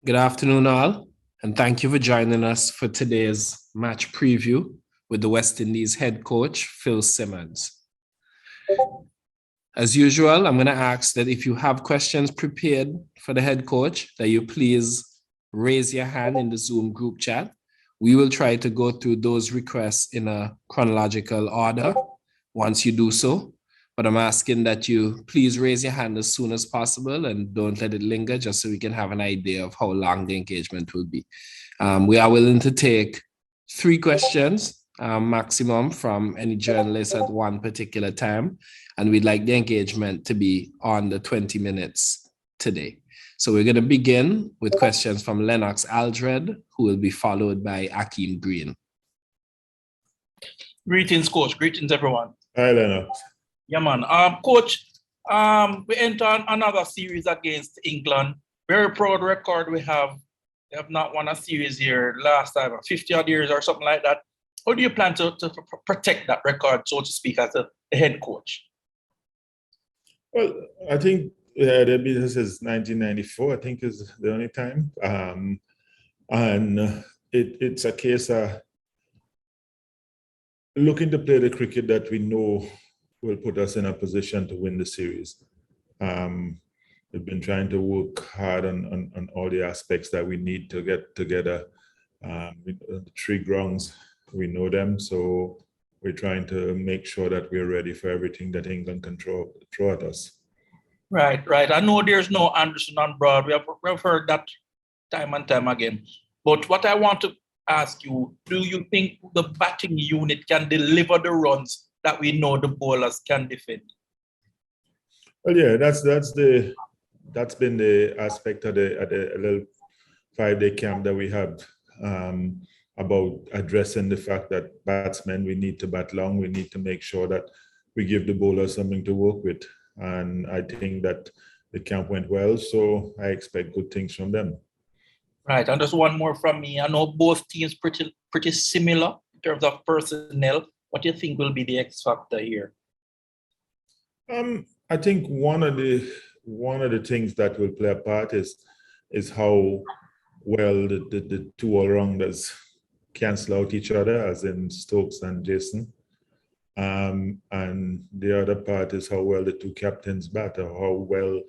Good afternoon, all, and thank you for joining us for today's match preview with the West Indies head coach, Phil Simmons. As usual, I'm going to ask that if you have questions prepared for the head coach, that you please raise your hand in the Zoom group chat. We will try to go through those requests in a chronological order once you do so. But I'm asking that you please raise your hand as soon as possible and don't let it linger, just so we can have an idea of how long the engagement will be. We are willing to take 3 questions maximum from any journalist at one particular time. And we'd like the engagement to be on the 20 minutes today. So we're going to begin with questions from Lennox Aldred, who will be followed by Akeem Green. Greetings, Coach. Greetings, everyone. Hi, Lennox. Yeah, man. Coach, we enter another series against England. Very proud record we have. We have not won a series here last time, 50 odd years or something like that. How do you plan to protect that record, so to speak, as the head coach? Well, I think the business is 1994, I think is the only time. And it's a case of looking to play the cricket that we know will put us in a position to win the series. We've been trying to work hard on all the aspects that we need to get together. The 3 grounds, we know them, so we're trying to make sure that we're ready for everything that England can throw at us. Right. I know there's no Anderson on Broad. We've heard that time and time again. But what I want to ask you, do you think the batting unit can deliver the runs that we know the bowlers can defend? Well, yeah, that's been the aspect of the little 5-day camp that we had, about addressing the fact that batsmen, we need to bat long. We need to make sure that we give the bowlers something to work with. And I think that the camp went well, so I expect good things from them. Right, and just one more from me. I know both teams pretty similar in terms of personnel. What do you think will be the X factor here? I think one of the things that will play a part is how well the 2 all-rounders cancel out each other, as in Stokes and Jason. And the other part is how well the 2 captains bat, or how well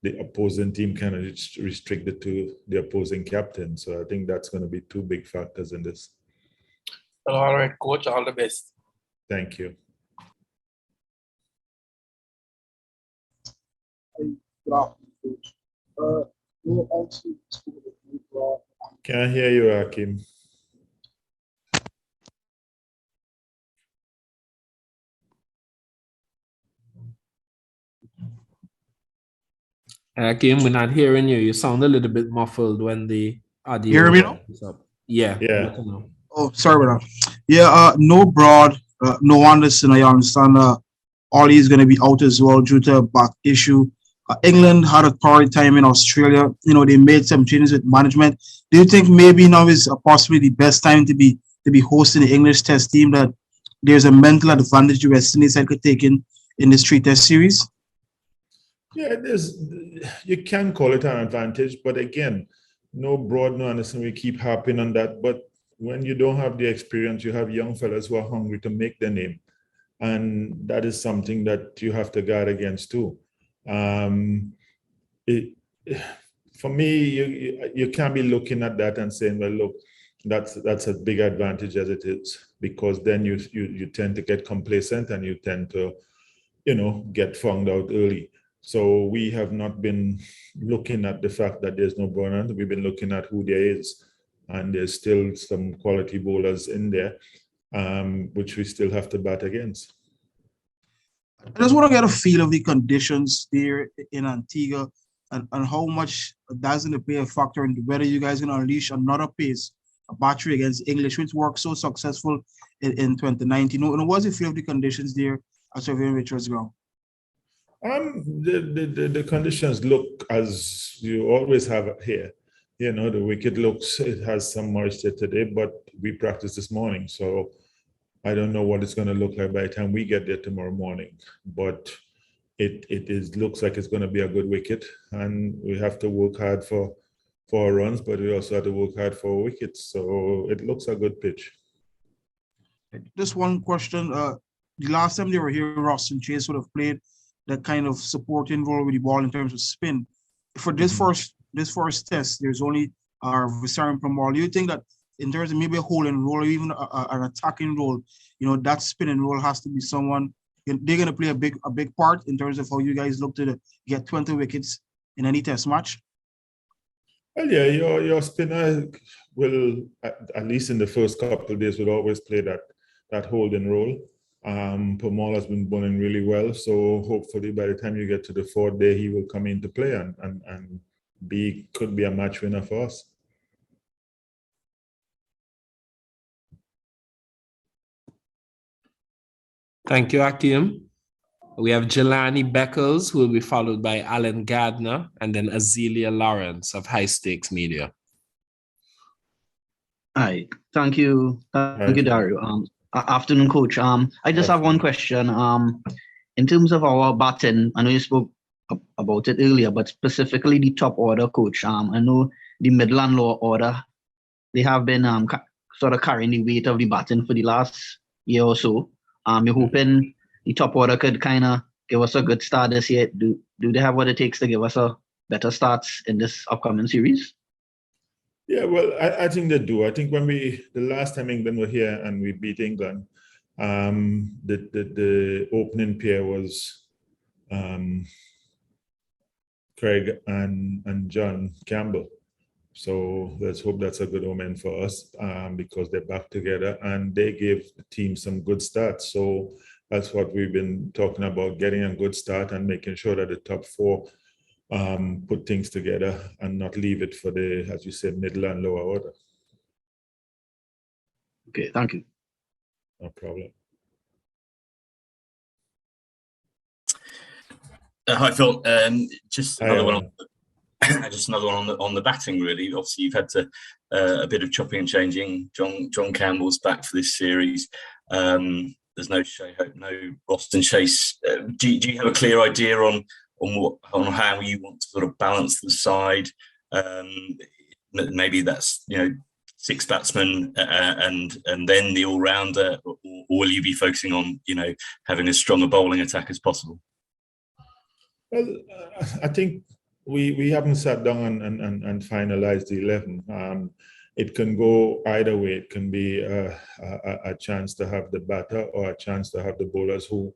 the opposing team can restrict the opposing captain. So I think that's going to be 2 big factors in this. Well, all right, Coach, all the best. Thank you. Can I hear you, Hakim? Akeem, we're not hearing you. You sound a little bit muffled when the audio Hear me now? is up. Yeah. Oh, sorry about that. Yeah, no Broad, no Anderson. I understand Ollie is going to be out as well due to a back issue. England had a torrid time in Australia. They made some changes with management. Do you think maybe now is possibly the best time to be hosting the English Test team, that there's a mental advantage the West Indies side could take in this 3-test series? Yeah, you can call it an advantage, but again, no Broad, no Anderson. We keep harping on that. But when you don't have the experience, you have young fellas who are hungry to make their name. And that is something that you have to guard against too. For me, you can't be looking at that and saying, well, look, that's a big advantage as it is, because then you tend to get complacent and you tend to, get found out early. So we have not been looking at the fact that there's no Broad. We've been looking at who there is, and there's still some quality bowlers in there, which we still have to bat against. I just want to get a feel of the conditions there in Antigua, and how much that's going to play a factor in whether you guys are going to unleash another pace, a battery against English, which worked so successful in 2019. And what's the feel of the conditions there at Surveying Richards ground? The conditions look as you always have here. The wicket looks, it has some moisture today, but we practiced this morning, so I don't know what it's going to look like by the time we get there tomorrow morning. But it looks like it's going to be a good wicket, and we have to work hard for for our runs, but we also have to work hard for our wickets. So it looks a good pitch. Just one question. The last time they were here, Ross and Chase would have played that kind of supporting role with the ball in terms of spin. For this first test, there's only Visarin Pramal. Do you think that in terms of maybe a holding role or even an attacking role, that spinning role has to be someone, they're going to play a big part in terms of how you guys look to get 20 wickets in any test match? Well, yeah, your spinner will, at least in the first couple of days, will always play that holding role. Pramal has been bowling really well, so hopefully by the time you get to the fourth day, he will come into play and could be a match winner for us. Thank you, Akeem. We have Jelani Beckles, who will be followed by Alan Gardner, and then Azealia Lawrence of High Stakes Media. Hi, thank you, Dario. Afternoon, Coach. I just have one question. In terms of our batting, I know you spoke about it earlier, but specifically the top order, Coach. I know the middle and lower order, they have been sort of carrying the weight of the batting for the last year or so. You're hoping the top order could kind of give us a good start this year. Do they have what it takes to give us a better start in this upcoming series? Yeah, well, I think they do. I think when the last time England were here and we beat England, the opening pair was Craig and John Campbell. So let's hope that's a good omen for us because they're back together and they gave the team some good starts. So that's what we've been talking about, getting a good start and making sure that the top four put things together and not leave it for the, as you said, middle and lower order. Okay, thank you. No problem. Hi, Phil. Just Hi, another one. Just another one on the batting, really. Obviously, you've had to a bit of chopping and changing. John Campbell's back for this series. There's no Shea Hope, no Boston Chase. Do you have a clear idea on how you want to sort of balance the side? Maybe that's 6 batsmen and then the all rounder, or will you be focusing on having as strong a bowling attack as possible? Well, I think we haven't sat down and finalized the 11. It can go either way. It can be a chance to have the batter or a chance to have the bowlers who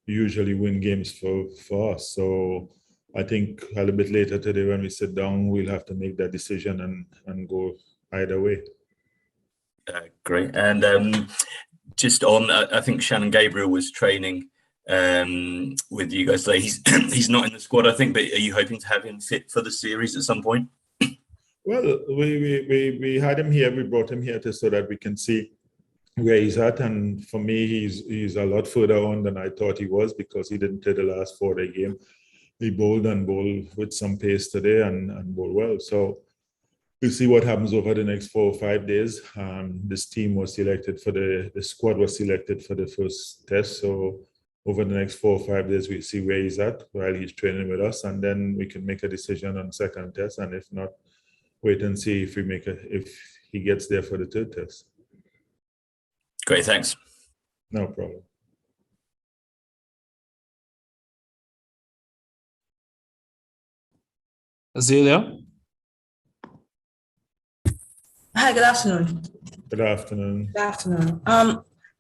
usually win games for us. So I think a little bit later today when we sit down, we'll have to make that decision and go either way. Great. And just on, I think Shannon Gabriel was training with you guys today. He's not in the squad, I think, but are you hoping to have him fit for the series at some point? Well, we had him here. We brought him here so that we can see where he's at. And for me, he's a lot further on than I thought he was because he didn't play the last 4-day game. He bowled with some pace today and bowled well. So we'll see what happens over the next 4 or 5 days. This team was selected the squad was selected for the first test. So over the next 4 or 5 days, we'll see where he's at while he's training with us. And then we can make a decision on second test. And if not, wait and see if he gets there for the third test. Great, thanks. No problem. Azealia? Hi, good afternoon. Good afternoon. Good afternoon.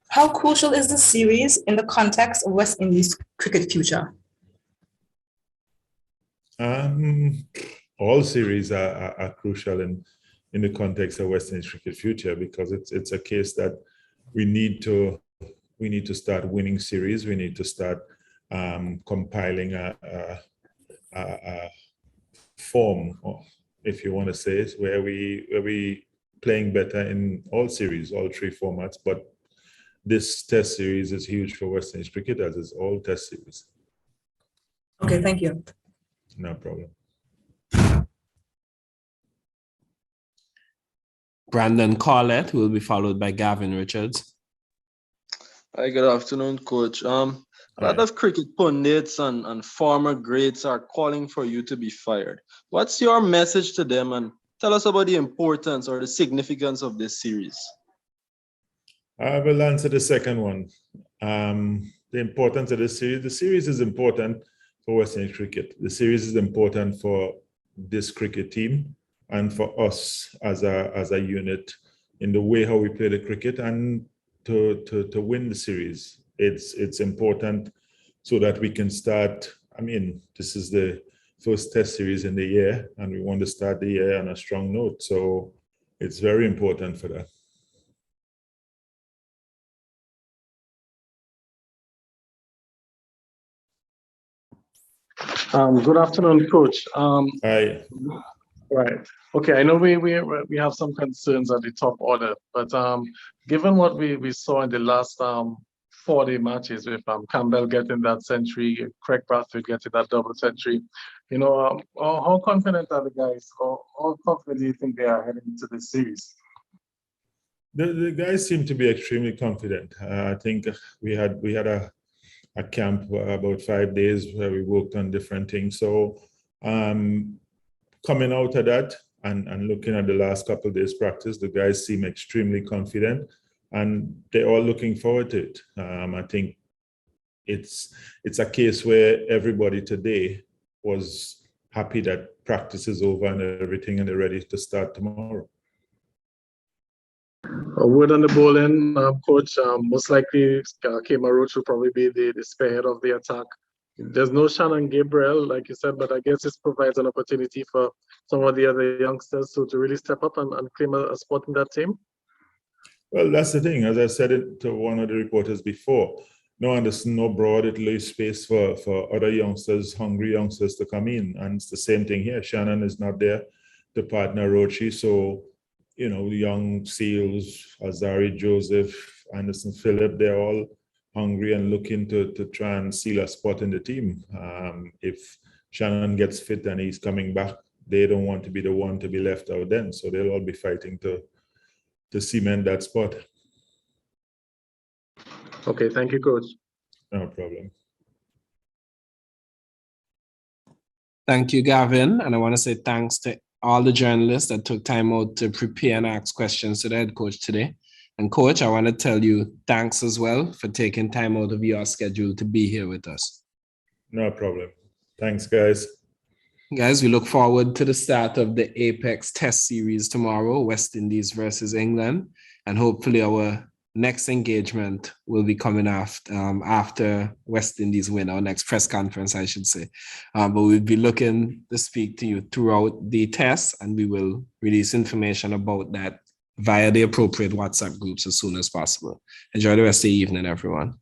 How crucial is the series in the context of West Indies cricket future? All series are crucial in the context of West Indies cricket future because it's a case that we need to start winning series. We need to start compiling a form, if you want to say it, where we playing better in all series, all 3 formats. But this test series is huge for West Indies cricket, as is all test series. Okay, thank you. No problem. Brandon Corlett will be followed by Gavin Richards. Hi, good afternoon, Coach. A lot of cricket pundits and former greats are calling for you to be fired. What's your message to them and tell us about the importance or the significance of this series. I will answer the second one. The importance of the series is important for West Indies cricket. The series is important for this cricket team and for us as a unit in the way how we play the cricket and to win the series. It's important so that we can start. I mean, this is the first test series in the year and we want to start the year on a strong note. So it's very important for that. Good afternoon, Coach. Hi. Right. Okay. I know we have some concerns at the top order, but given what we saw in the last 40 matches with Campbell getting that century, Craig Brathwaite getting that double century, how confident are the guys? How confident do you think they are heading into this series? The guys seem to be extremely confident. I think we had a camp about 5 days where we worked on different things. So coming out of that and looking at the last couple of days practice, the guys seem extremely confident and they're all looking forward to it. I think it's a case where everybody today was happy that practice is over and everything and they're ready to start tomorrow. A word on the bowling, Coach. Most likely, Kema Roach will probably be the spearhead of the attack. There's no Shannon Gabriel, like you said, but I guess this provides an opportunity for some of the other youngsters to really step up and claim a spot in that team. Well, that's the thing. As I said it to one of the reporters before, there's no broad, it leaves space for other youngsters, hungry youngsters to come in. And it's the same thing here. Shannon is not there to partner Rochi. So, young Seals, Azari, Joseph, Anderson, Phillip, they're all hungry and looking to try and seal a spot in the team. If Shannon gets fit and he's coming back, they don't want to be the one to be left out then. So they'll all be fighting to cement that spot. Okay, thank you, Coach. No problem. Thank you, Gavin. And I want to say thanks to all the journalists that took time out to prepare and ask questions to the head coach today. And Coach, I want to tell you thanks as well for taking time out of your schedule to be here with us. No problem. Thanks, guys. Guys, we look forward to the start of the Apex Test Series tomorrow, West Indies versus England. And hopefully our next engagement will be coming after West Indies win, our next press conference, I should say. But we'll be looking to speak to you throughout the test, and we will release information about that via the appropriate WhatsApp groups as soon as possible. Enjoy the rest of the evening, everyone.